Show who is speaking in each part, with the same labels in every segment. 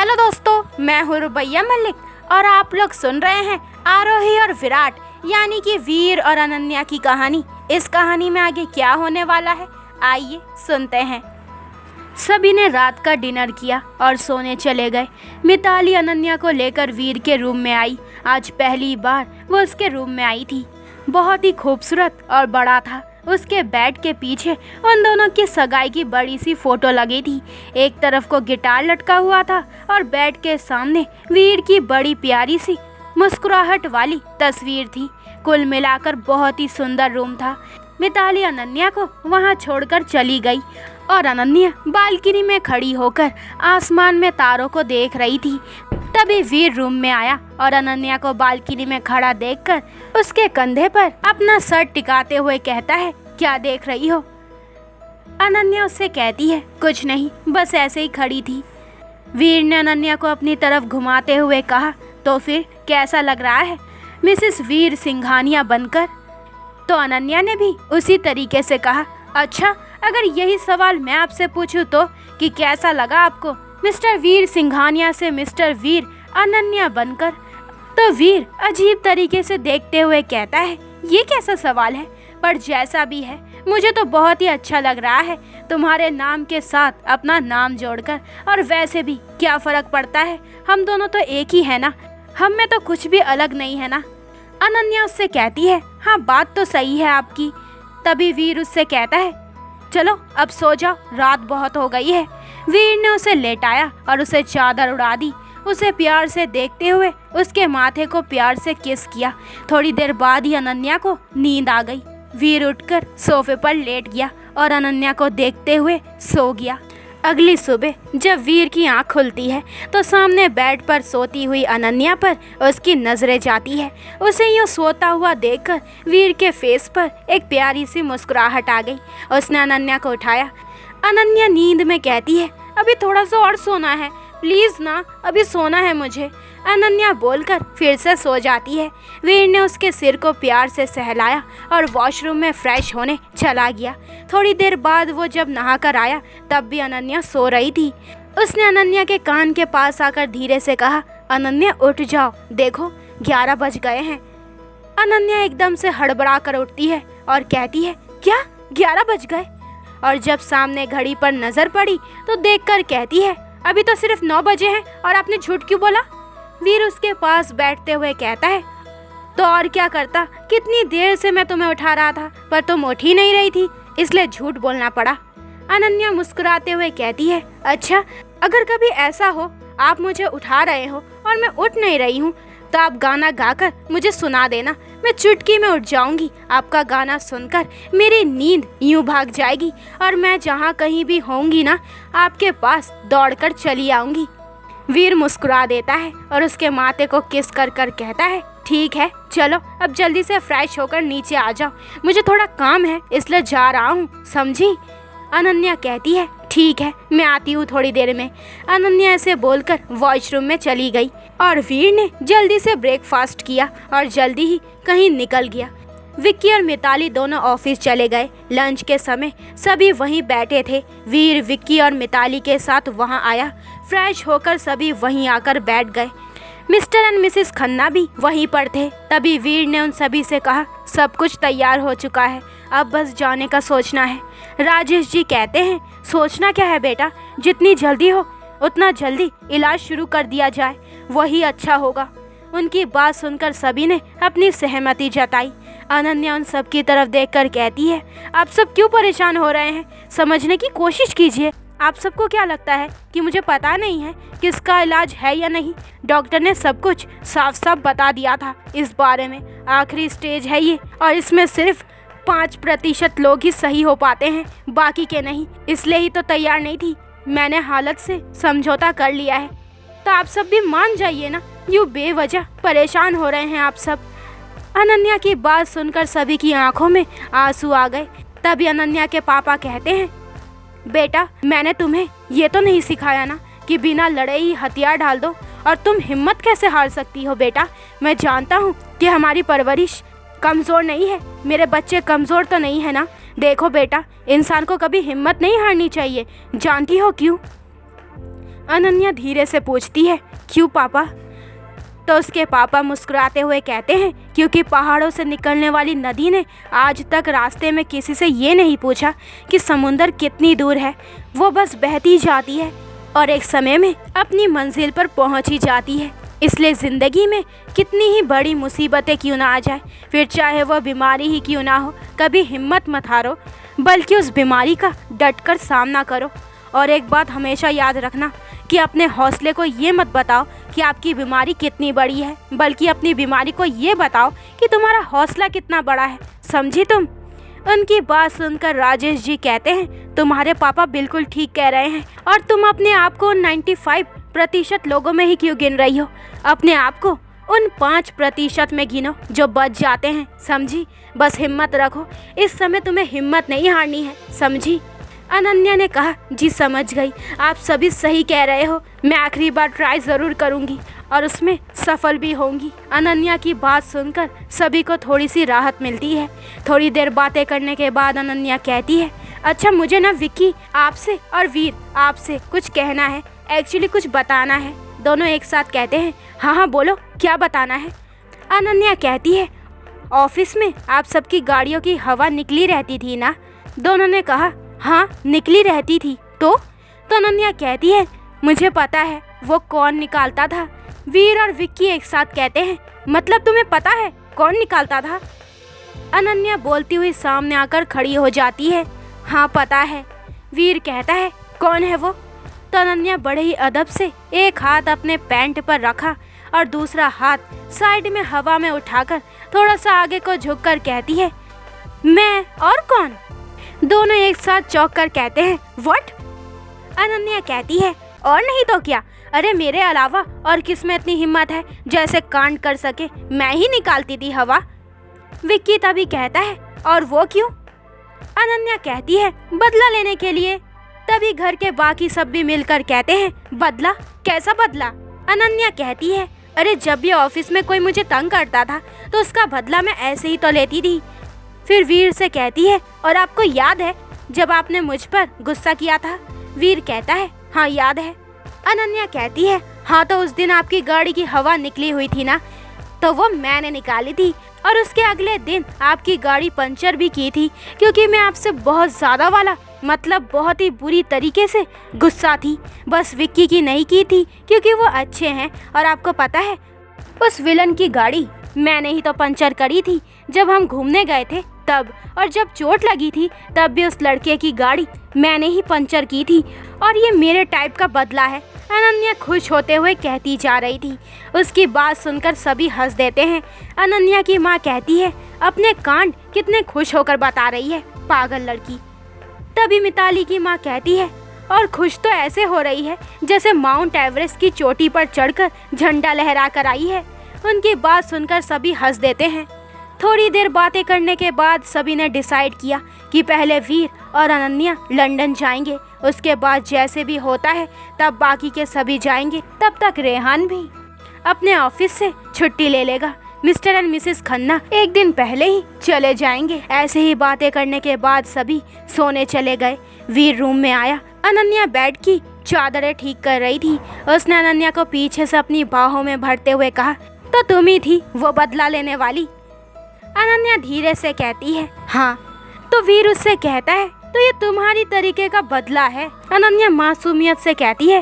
Speaker 1: Hello दोस्तों, मैं हूँ रुबैया मलिक और आप लोग सुन रहे हैं आरोही और विराट यानी कि वीर और अनन्या की कहानी। इस कहानी में आगे क्या होने वाला है, आइए सुनते हैं। सभी ने रात का डिनर किया और सोने चले गए। मिताली अनन्या को लेकर वीर के रूम में आई। आज पहली बार वो उसके रूम में आई थी। बहुत ही खूबसूरत और बड़ा था। उसके बेड के पीछे उन दोनों की सगाई की बड़ी सी फोटो लगी थी। एक तरफ को गिटार लटका हुआ था और बेड के सामने वीर की बड़ी प्यारी सी मुस्कुराहट वाली तस्वीर थी। कुल मिलाकर बहुत ही सुंदर रूम था। मिताली अनन्या को वहां छोड़कर चली गई और अनन्या बालकनी में खड़ी होकर आसमान में तारों को देख रही थी। तभी वीर रूम में आया और अनन्या को बालकनी में खड़ा देखकर उसके कंधे पर अपना सर टिकाते हुए कहता है, क्या देख रही हो? अनन्या उससे कहती है, कुछ नहीं, बस ऐसे ही खड़ी थी। वीर ने अनन्या को अपनी तरफ घुमाते हुए कहा, तो फिर कैसा लग रहा है मिसेस वीर सिंघानिया बनकर? तो अनन्या ने भी उसी तरीके से कहा, अच्छा, अगर यही सवाल मैं आपसे पूछूं तो कि कैसा लगा आपको मिस्टर वीर सिंघानिया से मिस्टर वीर अनन्या बनकर? तो वीर अजीब तरीके से देखते हुए कहता है, ये कैसा सवाल है? पर जैसा भी है, मुझे तो बहुत ही अच्छा लग रहा है तुम्हारे नाम के साथ अपना नाम जोड़कर। और वैसे भी क्या फ़र्क पड़ता है, हम दोनों तो एक ही है ना, हम में तो कुछ भी अलग नहीं है ना। अनन्या उससे कहती है, हाँ बात तो सही है आपकी। तभी वीर उससे कहता है, चलो अब सो जाओ, रात बहुत हो गई है। वीर ने उसे लेटाया और उसे चादर उड़ा दी। उसे प्यार से देखते हुए उसके माथे को प्यार से किस किया। थोड़ी देर बाद ही अनन्या को नींद आ गई। वीर उठकर सोफे पर लेट गया और अनन्या को देखते हुए सो गया। अगली सुबह जब वीर की आंख खुलती है तो सामने बेड पर सोती हुई अनन्या पर उसकी नजरें जाती है। उसे यूँ सोता हुआ देखकर वीर के फेस पर एक प्यारी सी मुस्कुराहट आ गई। उसने अनन्या को उठाया। अनन्या नींद में कहती है, अभी थोड़ा सा और सोना है, प्लीज़ ना, अभी सोना है मुझे। अनन्या बोलकर फिर से सो जाती है। वीर ने उसके सिर को प्यार से सहलाया और वॉशरूम में फ्रेश होने चला गया। थोड़ी देर बाद वो जब नहाकर आया तब भी अनन्या सो रही थी। उसने अनन्या के कान के पास आकर धीरे से कहा, अनन्या उठ जाओ, देखो 11 बज गए हैं। अनन्या एकदम से हड़बड़ा कर उठती है और कहती है, क्या 11 बज गए? और जब सामने घड़ी पर नज़र पड़ी तो देखकर कहती है, अभी तो सिर्फ 9 बजे हैं और आपने झूठ क्यों बोला? वीर उसके पास बैठते हुए कहता है, तो और क्या करता, कितनी देर से मैं तुम्हें उठा रहा था पर तुम उठ ही नहीं रही थी, इसलिए झूठ बोलना पड़ा। अनन्या मुस्कुराते हुए कहती है, अच्छा, अगर कभी ऐसा हो आप मुझे उठा रहे हो और मैं उठ नहीं रही हूँ तो आप गाना गाकर मुझे सुना देना, मैं चुटकी में उठ जाऊंगी। आपका गाना सुनकर मेरी नींद यूं भाग जाएगी और मैं जहाँ कहीं भी होंगी ना, आपके पास दौड़कर चली आऊंगी। वीर मुस्कुरा देता है और उसके माथे को किस कर कर कहता है, ठीक है, चलो अब जल्दी से फ्रेश होकर नीचे आ जाओ, मुझे थोड़ा काम है इसलिए जा रहा हूँ, समझी? अनन्या कहती है, ठीक है, मैं आती हूँ थोड़ी देर में। अनन्या ऐसे बोलकर वॉशरूम में चली गई और वीर ने जल्दी से ब्रेकफास्ट किया और जल्दी ही कहीं निकल गया। विक्की और मिताली दोनों ऑफिस चले गए। लंच के समय सभी वहीं बैठे थे। वीर विक्की और मिताली के साथ वहां आया। फ्रेश होकर सभी वहीं आकर बैठ गए। मिस्टर एंड मिसेस खन्ना भी वहीं पर थे। तभी वीर ने उन सभी से कहा, सब कुछ तैयार हो चुका है, अब बस जाने का सोचना है। राजेश जी कहते हैं, सोचना क्या है बेटा, जितनी जल्दी हो उतना जल्दी इलाज शुरू कर दिया जाए, वही अच्छा होगा। उनकी बात सुनकर सभी ने अपनी सहमति जताई। अनन्या उन सब की तरफ देखकर कहती है, आप सब क्यों परेशान हो रहे हैं, समझने की कोशिश कीजिए। आप सबको क्या लगता है कि मुझे पता नहीं है किसका इलाज है या नहीं? डॉक्टर ने सब कुछ साफ साफ बता दिया था इस बारे में। आखिरी स्टेज है ये और इसमें सिर्फ 5% लोग ही सही हो पाते हैं, बाकी के नहीं, इसलिए ही तो तैयार नहीं थी। मैंने हालत से समझौता कर लिया है, तो आप सब भी मान जाइए ना, यूँ बेवजह परेशान हो रहे हैं आप सब। अनन्या की बात सुनकर सभी की आंखों में आंसू आ गए। तभी अनन्या के पापा कहते हैं, बेटा, मैंने तुम्हें ये तो नहीं सिखाया ना कि बिना लड़े ही हथियार डाल दो, और तुम हिम्मत कैसे हार सकती हो बेटा? मैं जानता हूँ कि हमारी परवरिश कमज़ोर नहीं है, मेरे बच्चे कमज़ोर तो नहीं है ना। देखो बेटा, इंसान को कभी हिम्मत नहीं हारनी चाहिए, जानती हो क्यों? अनन्या धीरे से पूछती है, क्यों पापा? तो उसके पापा मुस्कुराते हुए कहते हैं, क्योंकि पहाड़ों से निकलने वाली नदी ने आज तक रास्ते में किसी से ये नहीं पूछा कि समुंदर कितनी दूर है। वो बस बहती जाती है और एक समय में अपनी मंजिल पर पहुंच ही जाती है। इसलिए ज़िंदगी में कितनी ही बड़ी मुसीबतें क्यों ना आ जाए, फिर चाहे वह बीमारी ही क्यों ना हो, कभी हिम्मत मत हारो, बल्कि उस बीमारी का डटकर सामना करो। और एक बात हमेशा याद रखना कि अपने हौसले को ये मत बताओ कि आपकी बीमारी कितनी बड़ी है, बल्कि अपनी बीमारी को ये बताओ कि तुम्हारा हौसला कितना बड़ा है। समझी तुम? उनकी बात सुनकर राजेश जी कहते हैं, तुम्हारे पापा बिल्कुल ठीक कह रहे हैं और तुम अपने आप को 95% लोगों में ही क्यों गिन रही हो? अपने आप को उन 5% में गिनो जो बच जाते हैं। समझी? बस हिम्मत रखो, इस समय तुम्हें हिम्मत नहीं हारनी है। समझी? अनन्या ने कहा, जी समझ गई, आप सभी सही कह रहे हो, मैं आखिरी बार ट्राई ज़रूर करूंगी और उसमें सफल भी होंगी। अनन्या की बात सुनकर सभी को थोड़ी सी राहत मिलती है। थोड़ी देर बातें करने के बाद अनन्या कहती है, अच्छा मुझे ना विक्की आपसे और वीर आपसे कुछ कहना है, एक्चुअली कुछ बताना है। दोनों एक साथ कहते हैं, हाँ हाँ बोलो, क्या बताना है? अनन्या कहती है, ऑफिस में आप सबकी गाड़ियों की हवा निकली रहती थी ना? दोनों ने कहा, हाँ निकली रहती थी। तो अनन्या कहती है, मुझे पता है वो कौन निकालता था। वीर और विक्की एक साथ कहते हैं, मतलब तुम्हें पता है कौन निकालता था? अनन्या बोलती हुई सामने आकर खड़ी हो जाती है, हाँ पता है। वीर कहता है, कौन है वो? तो अनन्या बड़े ही अदब से एक हाथ अपने पैंट पर रखा और दूसरा हाथ साइड में हवा में उठाकर थोड़ा सा आगे को झुककर कहती है, मैं और कौन? दोनों एक साथ चौंक कर कहते हैं, व्हाट? अनन्या कहती है, और नहीं तो क्या, अरे मेरे अलावा और किस में इतनी हिम्मत है जैसे कांड कर सके, मैं ही निकालती थी हवा। विक्की तभी कहता है, और वो क्यों? अनन्या कहती है, बदला लेने के लिए। तभी घर के बाकी सब भी मिलकर कहते हैं, बदला? कैसा बदला? अनन्या कहती है, अरे जब भी ऑफिस में कोई मुझे तंग करता था तो उसका बदला मैं ऐसे ही तो लेती थी। फिर वीर से कहती है, और आपको याद है जब आपने मुझ पर गुस्सा किया था? वीर कहता है, हाँ याद है। अनन्या कहती है, हाँ तो उस दिन आपकी गाड़ी की हवा निकली हुई थी ना, तो वो मैंने निकाली थी और उसके अगले दिन आपकी गाड़ी पंचर भी की थी, क्योंकि मैं आपसे बहुत ज़्यादा वाला मतलब बहुत ही बुरी तरीके से गुस्सा थी। बस विक्की की नहीं की थी क्योंकि वो अच्छे हैं, और आपको पता है उस विलन की गाड़ी मैंने ही तो पंचर करी थी जब हम घूमने गए थे तब, और जब चोट लगी थी तब भी उस लड़के की गाड़ी मैंने ही पंचर की थी, और ये मेरे टाइप का बदला है। अनन्या खुश होते हुए कहती जा रही थी। उसकी बात सुनकर सभी हंस देते हैं। अनन्या की माँ कहती है, अपने कांड कितने खुश होकर बता रही है, पागल लड़की। तभी मिताली की माँ कहती है, और खुश तो ऐसे हो रही है जैसे माउंट एवरेस्ट की चोटी पर चढ़कर झंडा लहरा कर आई है। उनकी बात सुनकर सभी हंस देते हैं। थोड़ी देर बातें करने के बाद सभी ने डिसाइड किया कि पहले वीर और अनन्या लंदन जाएंगे, उसके बाद जैसे भी होता है तब बाकी के सभी जाएंगे। तब तक रेहान भी अपने ऑफिस से छुट्टी ले लेगा। मिस्टर एंड मिसेस खन्ना एक दिन पहले ही चले जाएंगे। ऐसे ही बातें करने के बाद सभी सोने चले गए। वीर रूम में आया। अनन्या बेड की चादरें ठीक कर रही थी। उसने अनन्या को पीछे से अपनी बाहों में भरते हुए कहा, तो तुम ही थी वो बदला लेने वाली? अनन्या धीरे से कहती है, हाँ। तो वीर उससे कहता है, तो ये तुम्हारी तरीके का बदला है? अनन्या मासूमियत से कहती है,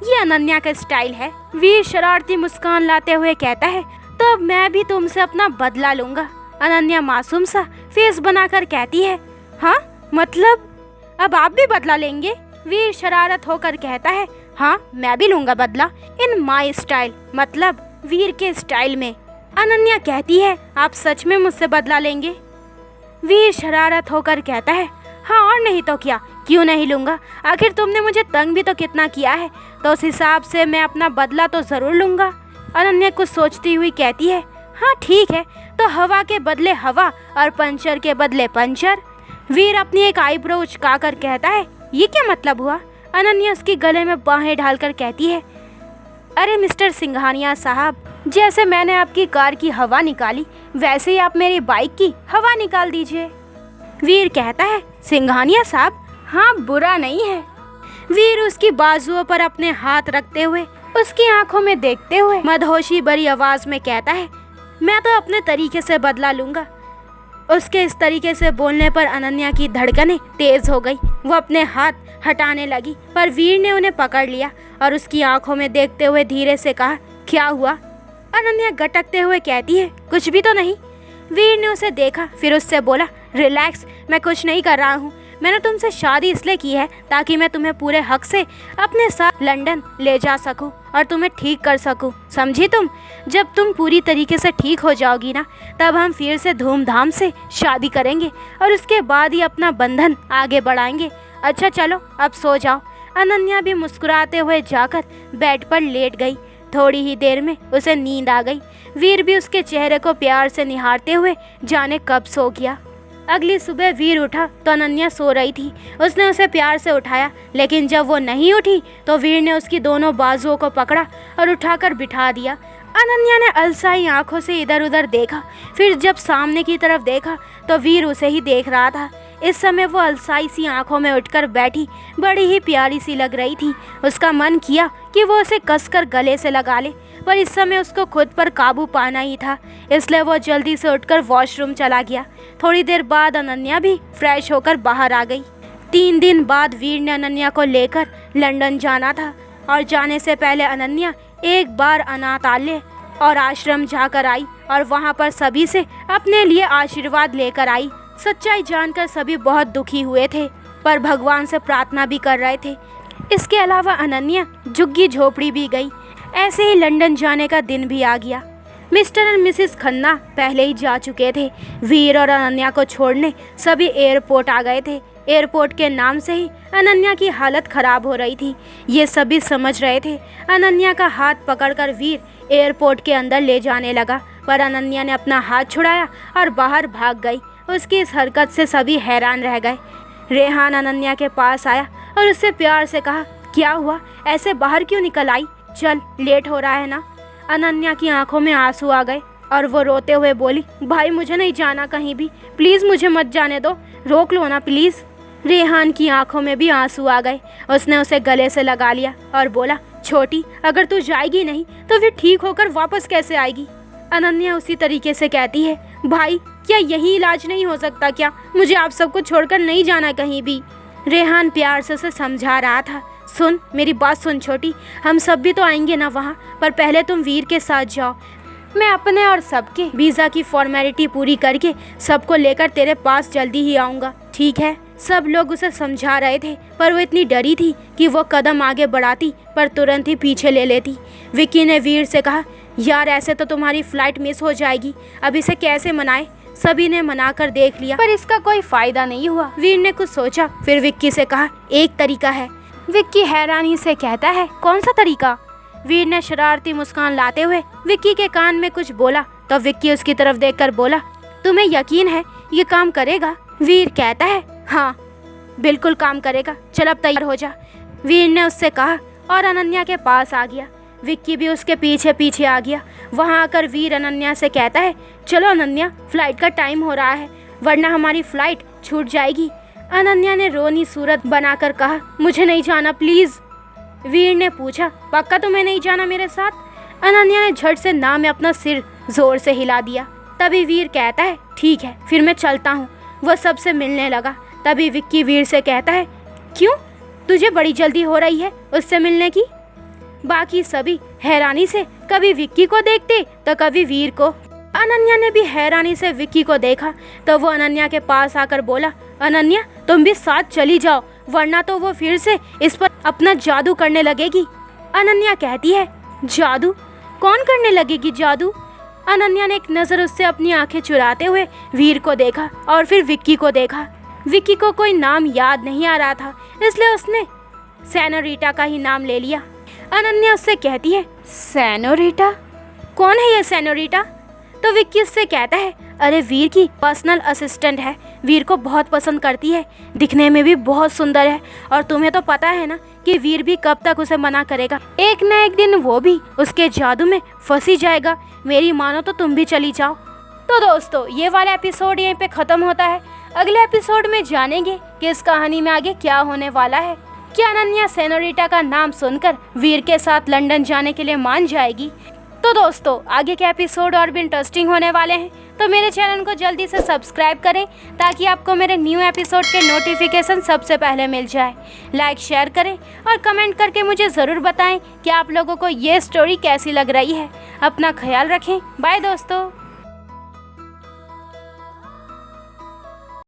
Speaker 1: ये अनन्या का स्टाइल है। वीर शरारती मुस्कान लाते हुए कहता है, तो अब मैं भी तुमसे अपना बदला लूंगा। अनन्या मासूम सा फेस बनाकर कहती है, हाँ मतलब अब आप भी बदला लेंगे? वीर शरारत होकर कहता है, हाँ मैं भी लूंगा बदला, इन माई स्टाइल, मतलब वीर के स्टाइल में। अनन्या कहती है, आप सच में मुझसे बदला लेंगे? वीर शरारत होकर कहता है, हाँ और नहीं तो क्या, क्यों नहीं लूंगा? आखिर तुमने मुझे तंग भी तो कितना किया है, तो उस हिसाब से मैं अपना बदला तो जरूर लूंगा। अनन्या कुछ सोचती हुई कहती है, हाँ ठीक है, तो हवा के बदले हवा और पंचर के बदले पंचर। वीर अपनी एक आईब्रो उचकाकर कहता है, ये क्या मतलब हुआ? अनन्या उसके गले में बाहें डालकर कहती है, अरे मिस्टर सिंघानिया साहब, जैसे मैंने आपकी कार की हवा निकाली वैसे ही आप मेरी बाइक की हवा निकाल दीजिए। वीर कहता है, सिंघानिया साहब, हाँ बुरा नहीं है। वीर उसकी बाजुओं पर अपने हाथ रखते हुए उसकी आंखों में देखते हुए मदहोशी भरी आवाज में कहता है, मैं तो अपने तरीके से बदला लूंगा। उसके इस तरीके से बोलने पर अनन्या की धड़कनें तेज हो गई। वो अपने हाथ हटाने लगी पर वीर ने उन्हें पकड़ लिया और उसकी आंखों में देखते हुए धीरे से कहा, क्या हुआ? अनन्या गटकते हुए कहती है, कुछ भी तो नहीं। वीर ने उसे देखा, फिर उससे बोला, रिलैक्स, मैं कुछ नहीं कर रहा हूँ। मैंने तुमसे शादी इसलिए की है ताकि मैं तुम्हें पूरे हक से अपने साथ लंदन ले जा सकूं और तुम्हें ठीक कर सकूं, समझी तुम? जब तुम पूरी तरीके से ठीक हो जाओगी ना, तब हम फिर से धूमधाम से शादी करेंगे और उसके बाद ही अपना बंधन आगे बढ़ाएंगे। अच्छा चलो अब सो जाओ। अनन्या भी मुस्कुराते हुए जाकर बेड पर लेट गई। थोड़ी ही देर में उसे नींद आ गई। वीर भी उसके चेहरे को प्यार से निहारते हुए जाने कब सो गया। अगली सुबह वीर उठा तो अनन्या सो रही थी। उसने उसे प्यार से उठाया, लेकिन जब वो नहीं उठी तो वीर ने उसकी दोनों बाजुओं को पकड़ा और उठाकर बिठा दिया। अनन्या ने अलसाई आंखों से इधर उधर देखा, फिर जब सामने की तरफ देखा तो वीर उसे ही देख रहा था। इस समय वो अलसाई सी आंखों में उठकर बैठी बड़ी ही प्यारी सी लग रही थी। उसका मन किया कि वो उसे कसकर गले से लगा ले, पर इस समय उसको खुद पर काबू पाना ही था, इसलिए वो जल्दी से उठकर वॉशरूम चला गया। थोड़ी देर बाद अनन्या भी फ्रेश होकर बाहर आ गई। 3 दिन बाद वीर ने अनन्या को लेकर लंदन जाना था और जाने से पहले अनन्या एक बार अनाथालय और आश्रम जाकर आई और वहाँ पर सभी से अपने लिए आशीर्वाद लेकर आई। सच्चाई जानकर सभी बहुत दुखी हुए थे, पर भगवान से प्रार्थना भी कर रहे थे। इसके अलावा अनन्या झुग्गी झोपड़ी भी गई। ऐसे ही लंदन जाने का दिन भी आ गया। मिस्टर एंड मिसेस खन्ना पहले ही जा चुके थे। वीर और अनन्या को छोड़ने सभी एयरपोर्ट आ गए थे। एयरपोर्ट के नाम से ही अनन्या की हालत खराब हो रही थी, ये सभी समझ रहे थे। अनन्या का हाथ पकड़कर वीर एयरपोर्ट के अंदर ले जाने लगा, पर अनन्या ने अपना हाथ छुड़ाया और बाहर भाग गई। उसकी इस हरकत से सभी हैरान रह गए। रेहान अनन्या के पास आया और उससे प्यार से कहा, क्या हुआ, ऐसे बाहर क्यों निकल आई? चल, लेट हो रहा है ना। अनन्या की आंखों में आंसू आ गए और वो रोते हुए बोली, भाई मुझे नहीं जाना कहीं भी, प्लीज़ मुझे मत जाने दो, रोक लो ना प्लीज़। रेहान की आंखों में भी आंसू आ गए। उसने उसे गले से लगा लिया और बोला, छोटी, अगर तू जाएगी नहीं तो फिर ठीक होकर वापस कैसे आएगी? अनन्या उसी तरीके से कहती है, भाई क्या यही इलाज नहीं हो सकता क्या? मुझे आप सबको छोड़कर नहीं जाना कहीं भी। रेहान प्यार से उसे समझा रहा था, सुन मेरी बात सुन छोटी, हम सब भी तो आएंगे ना वहाँ, पर पहले तुम वीर के साथ जाओ। मैं अपने और सबके वीज़ा की फॉर्मेलिटी पूरी करके सबको लेकर तेरे पास जल्दी ही आऊँगा, ठीक है? सब लोग उसे समझा रहे थे, पर वो इतनी डरी थी कि वो कदम आगे बढ़ाती पर तुरंत ही पीछे ले लेती। विक्की ने वीर से कहा, यार ऐसे तो तुम्हारी फ़्लाइट मिस हो जाएगी, अब इसे कैसे मनाए? सभी ने मनाकर देख लिया, पर इसका कोई फ़ायदा नहीं हुआ। वीर ने कुछ सोचा, फिर विक्की से कहा, एक तरीका है। विक्की हैरानी से कहता है, कौन सा तरीका? वीर ने शरारती मुस्कान लाते हुए विक्की के कान में कुछ बोला तो विक्की उसकी तरफ देखकर बोला, तुम्हें यकीन है ये काम करेगा? वीर कहता है, हाँ बिल्कुल काम करेगा, चल अब तैयार हो जा। वीर ने उससे कहा और अनन्या के पास आ गया। विक्की भी उसके पीछे पीछे आ गया। वहाँ आकर वीर अनन्या से कहता है, चलो अनन्या, फ्लाइट का टाइम हो रहा है, वरना हमारी फ्लाइट छूट जाएगी। अनन्या ने रोनी सूरत बनाकर कहा, मुझे नहीं जाना प्लीज़। वीर ने पूछा, पक्का तुम्हें नहीं जाना मेरे साथ? अनन्या ने झट से ना में अपना सिर जोर से हिला दिया। तभी वीर कहता है, ठीक है फिर मैं चलता हूँ। वह सबसे मिलने लगा। तभी विक्की वीर से कहता है, क्यों, तुझे बड़ी जल्दी हो रही है उससे मिलने की? बाकी सभी हैरानी से कभी विक्की को देखते तो कभी वीर को। अनन्या ने भी हैरानी से विक्की को देखा तो वो अनन्या के पास आकर बोला, अनन्या तुम भी साथ चली जाओ, वरना तो वो फिर से इस पर अपना जादू करने लगेगी। अनन्या कहती है, जादू? कौन करने लगेगी जादू? अनन्या ने एक नज़र उससे अपनी आंखें चुराते हुए वीर को देखा और फिर विक्की को देखा। विक्की को कोई नाम याद नहीं आ रहा था, इसलिए उसने सेनोरिटा का ही नाम ले लिया। अनन्या उससे कहती है, सेनोरिटा? कौन है ये सेनोरिटा? तो विक्की उससे कहता है, अरे वीर की पर्सनल असिस्टेंट है, वीर को बहुत पसंद करती है, दिखने में भी बहुत सुंदर है, और तुम्हें तो पता है ना कि वीर भी कब तक उसे मना करेगा, एक न एक दिन वो भी उसके जादू में फंस ही जाएगा। मेरी मानो तो तुम भी चली जाओ। तो दोस्तों ये वाला एपिसोड यहीं पे ख़त्म होता है। अगले एपिसोड में जानेंगे कि इस कहानी में आगे क्या होने वाला है। क्या अनन्या सेनोरिटा का नाम सुनकर वीर के साथ लंदन जाने के लिए मान जाएगी? तो दोस्तों आगे के एपिसोड और भी इंटरेस्टिंग होने वाले हैं, तो मेरे चैनल को जल्दी से सब्सक्राइब करें ताकि आपको मेरे न्यू एपिसोड के नोटिफिकेशन सबसे पहले मिल जाए। लाइक शेयर करें और कमेंट करके मुझे ज़रूर बताएं कि आप लोगों को ये स्टोरी कैसी लग रही है। अपना ख्याल रखें। बाय दोस्तों।